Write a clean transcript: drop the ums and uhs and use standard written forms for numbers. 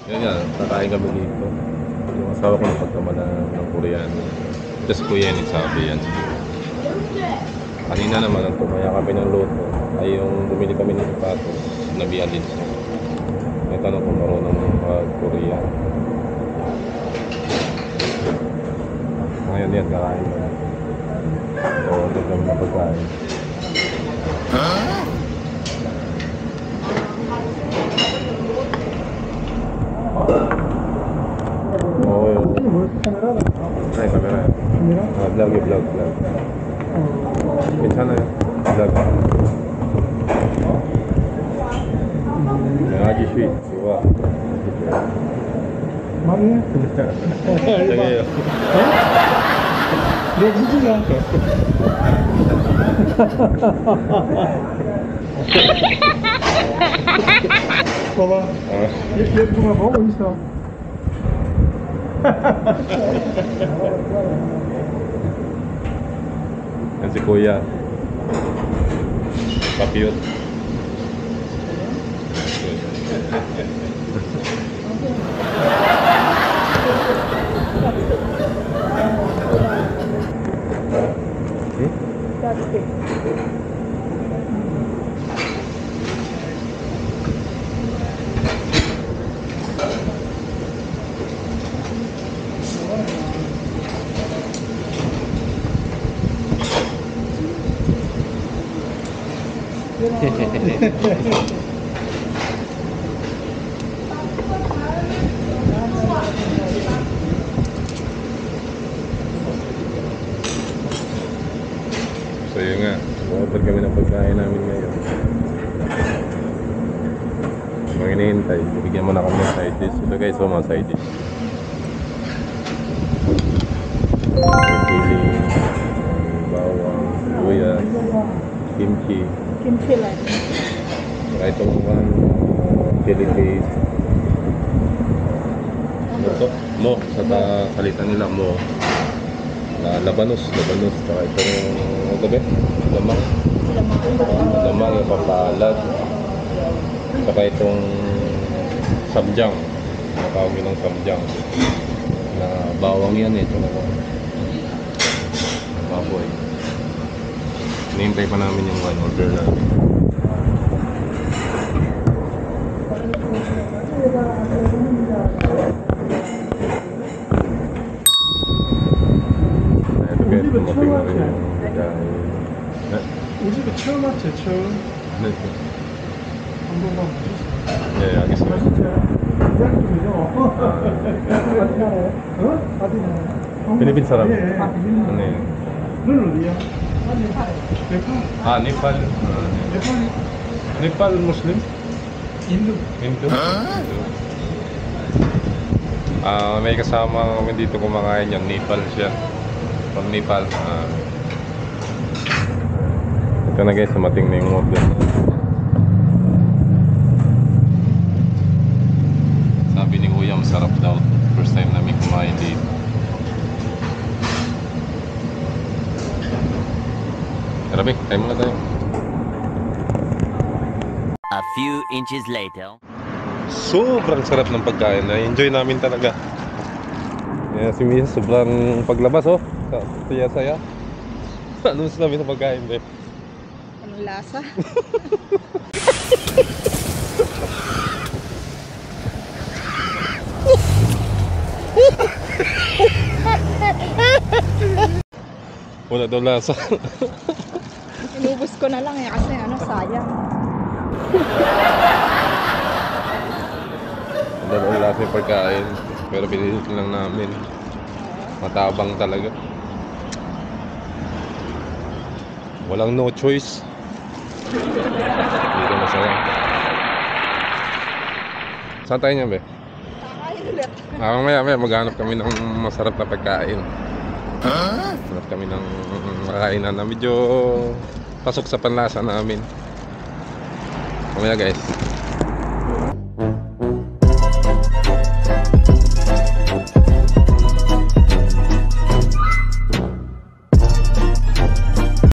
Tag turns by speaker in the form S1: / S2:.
S1: Yun nga, kakain kami dito. Yung asawa ko napagkamala ng Koreano. Tapos kuya nagsabi yan. Kanina naman, ang tumaya kami ng loto. Ay yung bumili kami ng sapatos, nabihan din siya. May tanong kung marunong mag-Korea. Ngayon yan, kakain kami. Oo, ito kami na pagkain. Oo yun. Ay, camera. Vlog yun, vlog. 괜찮아요. vlog. 아저씨, 좋아.
S2: Mami,
S1: 저기요.
S2: 너 누구야? 봐봐, 얘 누가 보고 있어.
S1: Yan si Kuya. Papiyot. So yun nga, order kami ng pagkain namin ngayon. Mga hinihintay, bibigyan mo na kami ng side dish. Ito guys, mga side dish. Chili, bawang, luya, kimchi.
S3: Kimchi lang.
S1: Saka itong chili paste. Mo, sa kalitan nila mo. Labanos, saka itong gabi, lamang yung pampalad, saka itong samjang, nakawag yun ng samjang na bawang yan ito na baboy. Hinihintay pa namin yung one order namin. dumating na rin yung pagkain.
S2: 우리 집에 처음 왔지, 처음.
S1: 네.
S2: 한 번만 보셨어요?
S1: 네, 알겠습니다.
S2: 부장님이죠? 어? 어디나?
S1: 필리핀 사람.
S2: 예, 예.
S1: 네.
S2: 너는 어디야? 네팔.
S1: 아, 네팔.
S2: 네팔이
S1: 네팔 무슬림?
S2: 인도.
S1: Hindu? May kasama kami dito kumakain yan. Nepal siya. From Nepal. Ito na guys, sumating na yung order. Sabi ni Kuya, masarap daw. First time namin kumain dito. Grabe, kain muna tayo.
S4: A few inches later.
S1: Sobrang sarap ng pagkain. Na-enjoy namin talaga. Yan si Mia, sobrang paglabas oh. Saya-saya. Anong sinabi sa pagkain, be?
S3: Anong lasa?
S1: Wala daw lasa.
S3: Inubos ko na lang kasi sayang.
S1: Wala daw lasa yung pagkain. Pero pinilit lang namin. Matabang talaga. Walang no choice. Hindi ka masaya. Saan tayo niya, be?
S3: Kakain ulit.
S1: Mamaya maghanap kami ng masarap na pagkain. Hanap kami ng makakainan na medyo pasok sa panlasa namin. Mamaya guys.